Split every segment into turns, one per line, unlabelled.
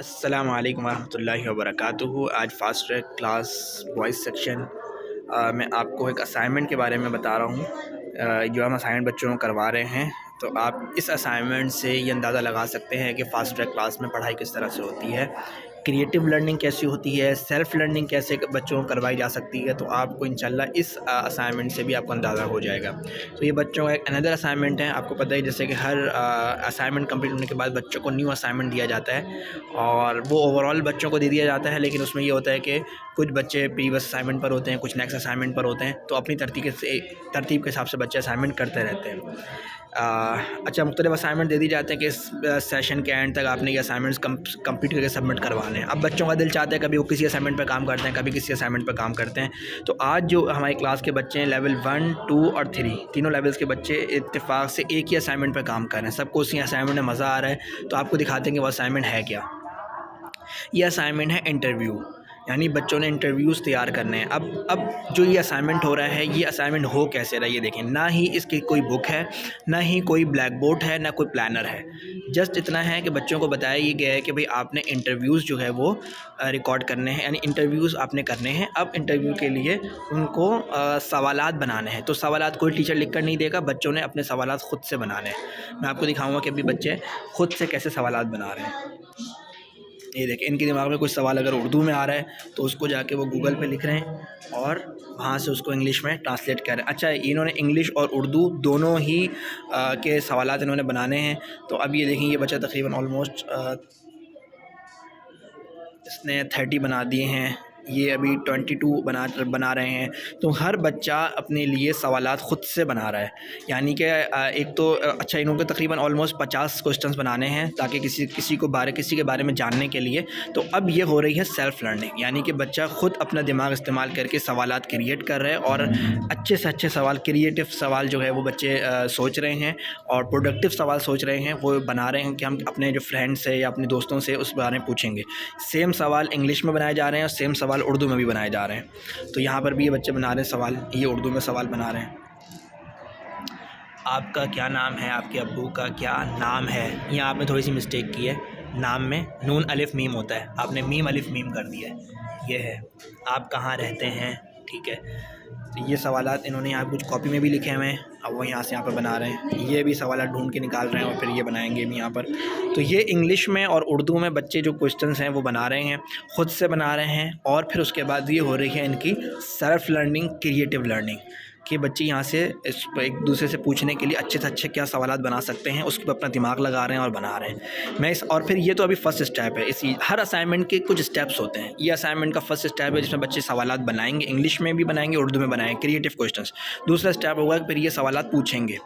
السلام علیکم ورحمۃ اللہ وبرکاتہ۔ آج fast track class wise section میں آپ کو ایک اسائنمنٹ کے بارے میں بتا رہا ہوں جو ہم اسائنمنٹ بچوں کو کروا رہے ہیں۔ تو آپ اس اسائنمنٹ سے یہ اندازہ لگا سکتے ہیں کہ فاسٹ ٹریک کلاس میں پڑھائی کس طرح سے ہوتی ہے، کریٹیو لرننگ کیسی ہوتی ہے، سیلف لرننگ کیسے بچوں کو کروائی جا سکتی ہے۔ تو آپ کو انشاءاللہ اس اسائنمنٹ سے بھی آپ کو اندازہ ہو جائے گا۔ تو یہ بچوں کا ایک اندر اسائنمنٹ ہے۔ آپ کو پتہ ہے جیسے کہ ہر اسائنمنٹ کمپلیٹ ہونے کے بعد بچوں کو نیو اسائنمنٹ دیا جاتا ہے، اور وہ اوور آل بچوں کو دے دیا جاتا ہے، لیکن اس میں یہ ہوتا ہے کہ کچھ بچے پریویس اسائنمنٹ پر ہوتے ہیں، کچھ نیکسٹ اسائنمنٹ پر ہوتے ہیں، تو اپنی ترتیب کے حساب سے بچے اسائنمنٹ کرتے رہتے ہیں۔ اچھا، مختلف اسائنمنٹ دے دی جاتے ہیں کہ اس سیشن کے اینڈ تک آپ نے یہ اسائنمنٹس کمپلیٹ کر کے سبمٹ کروانے ہیں۔ اب بچوں کا دل چاہتا ہے کبھی وہ کسی اسائنمنٹ پہ کام کرتے ہیں، کبھی کسی اسائنمنٹ پہ کام کرتے ہیں۔ تو آج جو ہماری کلاس کے بچے ہیں لیول 1، 2 اور 3 تینوں لیولس کے بچے اتفاق سے ایک ہی اسائنمنٹ پہ کام کر رہے ہیں۔ سب کو اسی اسائنمنٹ میں مزہ آ رہا ہے۔ تو آپ کو دکھاتے ہیں کہ وہ اسائنمنٹ ہے کیا۔ یہ اسائنمنٹ ہے انٹرویو، یعنی بچوں نے انٹرویوز تیار کرنے ہیں۔ اب جو یہ اسائنمنٹ ہو رہا ہے، یہ اسائنمنٹ ہو کیسے رہا ہے یہ دیکھیں۔ نہ ہی اس کی کوئی بک ہے، نہ ہی کوئی بلیک بورڈ ہے، نہ کوئی پلانر ہے۔ جسٹ اتنا ہے کہ بچوں کو بتایا یہ گیا ہے کہ بھئی آپ نے انٹرویوز جو ہے وہ ریکارڈ کرنے ہیں، یعنی انٹرویوز آپ نے کرنے ہیں۔ اب انٹرویو کے لیے ان کو سوالات بنانے ہیں۔ تو سوالات کوئی ٹیچر لکھ کر نہیں دے گا، بچوں نے اپنے سوالات خود سے بنانے ہیں۔ میں آپ کو دکھاؤں گا کہ ابھی بچے خود سے کیسے سوالات بنا رہے ہیں۔ یہ دیکھیں، ان کے دماغ میں کچھ سوال اگر اردو میں آ رہا ہے تو اس کو جا کے وہ گوگل پہ لکھ رہے ہیں اور وہاں سے اس کو انگلش میں ٹرانسلیٹ کر رہے ہیں۔ اچھا، انہوں نے انگلش اور اردو دونوں ہی کے سوالات انہوں نے بنانے ہیں۔ تو اب یہ دیکھیں، یہ بچہ تقریباً آلموسٹ اس نے 30 بنا دیے ہیں، یہ ابھی 22 بنا رہے ہیں۔ تو ہر بچہ اپنے لیے سوالات خود سے بنا رہا ہے، یعنی کہ ایک تو اچھا انہوں کو تقریباً آلموسٹ 50 کوسچنس بنانے ہیں تاکہ کسی کے بارے میں جاننے کے لیے۔ تو اب یہ ہو رہی ہے سیلف لرننگ، یعنی کہ بچہ خود اپنا دماغ استعمال کر کے سوالات کریٹ کر رہے ہیں، اور اچھے سے اچھے سوال، کریٹیو سوال جو ہے وہ بچے سوچ رہے ہیں، اور پروڈکٹیو سوال سوچ رہے ہیں، وہ بنا رہے ہیں کہ ہم اپنے جو فرینڈ سے یا اپنے دوستوں سے اس بارے میں پوچھیں گے۔ سیم سوال انگلش میں بنائے جا رہے ہیں اور سیم سوال اردو میں بھی بنائے جا رہے ہیں۔ تو یہاں پر بھی یہ بچے بنا رہے ہیں سوال، یہ اردو میں سوال بنا رہے ہیں۔ آپ کا کیا نام ہے، آپ کے ابو کا کیا نام ہے؟ یہاں آپ نے تھوڑی سی مسٹیک کی ہے، نام میں نون الف میم ہوتا ہے، آپ نے میم الف میم کر دیا ہے۔ یہ ہے آپ کہاں رہتے ہیں، ٹھیک ہے۔ تو یہ سوالات انہوں نے یہاں کچھ کاپی میں بھی لکھے ہوئے ہیں، اب وہ یہاں سے یہاں پہ بنا رہے ہیں۔ یہ بھی سوالات ڈھونڈ کے نکال رہے ہیں اور پھر یہ بنائیں گے بھی یہاں پر۔ تو یہ انگلش میں اور اردو میں بچے جو کوسچنس ہیں وہ بنا رہے ہیں، خود سے بنا رہے ہیں، اور پھر اس کے بعد یہ ہو رہی ہے ان کی سیلف لرننگ، کریٹیو لرننگ، کہ بچے یہاں سے ایک دوسرے سے پوچھنے کے لیے اچھے سے اچھے کیا سوالات بنا سکتے ہیں، اس پہ اپنا دماغ لگا رہے ہیں اور بنا رہے ہیں۔ اور پھر یہ تو ابھی فرسٹ اسٹیپ ہے۔ ہر اسائنمنٹ کے کچھ اسٹیپس ہوتے ہیں۔ یہ اسائنمنٹ کا فرسٹ اسٹیپ ہے جس میں بچے سوالات بنائیں گے، انگلش میں بھی بنائیں گے، اردو میں بنائیں گے، کریٹیو کوسچنس۔ دوسرا اسٹیپ ہوگا کہ پھر یہ سوالات پوچھیں گے،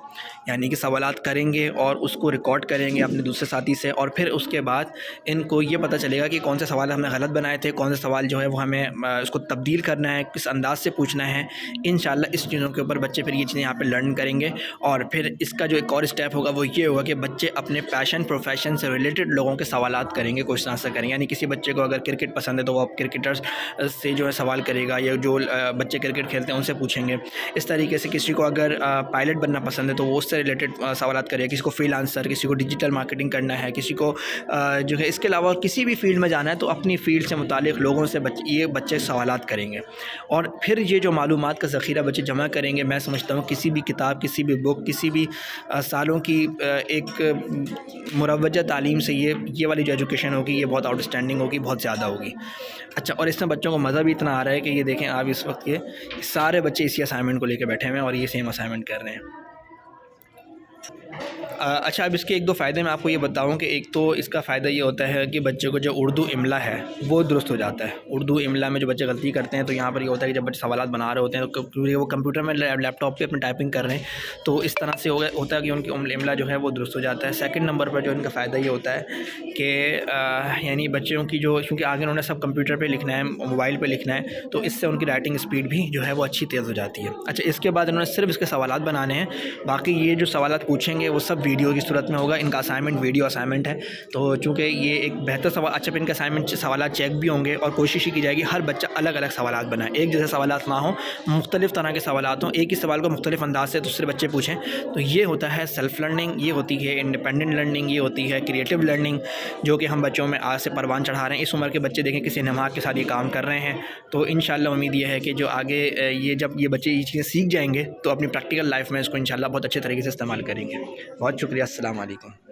یعنی کہ سوالات کریں گے اور اس کو ریکارڈ کریں گے اپنے دوسرے ساتھی سے، اور پھر اس کے بعد ان کو یہ پتہ چلے گا کہ کون سے سوال ہم نے غلط بنائے تھے، کون سے سوال جو ہے وہ ہمیں اس کو تبدیل کرنا ہے، کس انداز سے پوچھنا ہے۔ انشاءاللہ اس چیزوں کے اوپر بچے پھر یہ چیزیں یہاں پہ لرن کریں گے۔ اور پھر اس کا جو ایک اور اسٹیپ ہوگا وہ یہ ہوگا کہ بچے اپنے پیشن، پروفیشن سے ریلیٹڈ لوگوں کے سوالات کریں گے، کوشچن آنسر کریں گے۔ یعنی کسی بچے کو اگر کرکٹ پسند ہے تو وہ اب کرکٹرز سے جو ہے سوال کرے گا، یا جو بچے کرکٹ کھیلتے ہیں ان سے پوچھیں گے۔ اس طریقے سے کسی کو اگر پائلٹ بننا پسند ہے تو وہ اس سے ریلیٹڈ سوالات کرے گا، کسی کو فری لانسر، کسی کو ڈیجیٹل مارکیٹنگ کرنا ہے، کسی کو جو ہے اس کے علاوہ کسی بھی فیلڈ میں جانا ہے تو اپنی فیلڈ سے متعلق لوگوں سے یہ بچے سوالات کریں گے۔ اور پھر یہ جو معلومات کا ذخیرہ بچے جمع کریں گے، میں سمجھتا ہوں کسی بھی کتاب، کسی بھی بک، کسی بھی سالوں کی ایک مروجہ تعلیم سے یہ والی جو ایجوکیشن ہوگی یہ بہت آؤٹ اسٹینڈنگ ہوگی، بہت زیادہ ہوگی۔ اچھا، اور اس میں بچوں کو مزہ بھی اتنا آ رہا ہے کہ یہ دیکھیں آپ، اس وقت یہ سارے بچے اسی اسائنمنٹ کو لے کے بیٹھے ہوئے ہیں اور یہ سیم اسائنمنٹ کر رہے ہیں۔ اچھا، اب اس کے ایک دو فائدے میں آپ کو یہ بتاؤں کہ ایک تو اس کا فائدہ یہ ہوتا ہے کہ بچے کو جو اردو املا ہے وہ درست ہو جاتا ہے۔ اردو املا میں جو بچے غلطی کرتے ہیں تو یہاں پر یہ ہوتا ہے کہ جب بچے سوالات بنا رہے ہوتے ہیں تو کیونکہ وہ کمپیوٹر میں لیپ ٹاپ پہ اپنے ٹائپنگ کر رہے ہیں تو اس طرح سے ہوتا ہے کہ ان کی املا جو ہے وہ درست ہو جاتا ہے۔ سیکنڈ نمبر پر جو ان کا فائدہ یہ ہوتا ہے کہ یعنی بچوں کی جو، چونکہ آگے انہوں نے سب کمپیوٹر پہ لکھنا ہے، موبائل پہ لکھنا ہے، تو اس سے ان کی رائٹنگ اسپیڈ بھی جو ہے وہ اچھی تیز ہو جاتی ہے۔ اچھا، اس کے بعد انہوں نے صرف اس کے سوالات بنانے ہیں، باقی یہ جو سوالات پوچھیں گے وہ سب ویڈیو کی صورت میں ہوگا. ان کا اسائنمنٹ ویڈیو اسائنمنٹ ہے, تو چونکہ یہ ایک بہتر سوال, اچھا پھر ان کے اسائنمنٹ سوالات چیک بھی ہوں گے, اور کوشش ہی کی جائے گی ہر بچہ الگ الگ سوالات بنائے, ایک جیسے سوالات نہ ہوں, مختلف طرح کے سوالات ہوں, ایک ہی سوال کو مختلف انداز سے دوسرے بچے پوچھیں. تو یہ ہوتا ہے سیلف لرننگ, یہ ہوتی ہے انڈیپینڈنٹ لرننگ, یہ ہوتی ہے کریٹیو لرننگ, جو کہ ہم بچوں میں آج سے پروان چڑھا رہے ہیں. اس عمر کے بچے دیکھیں کسی نماز کے ساتھ یہ کام کر رہے ہیں, تو انشاءاللہ امید یہ ہے کہ جو آگے یہ جب یہ بچے یہ چیزیں سیکھ جائیں گے تو اپنی پریکٹیکل لائف میں اس کو انشاءاللہ بہت اچھے طریقے سے استعمال کریں گے. بہت شکریہ, السلام علیکم.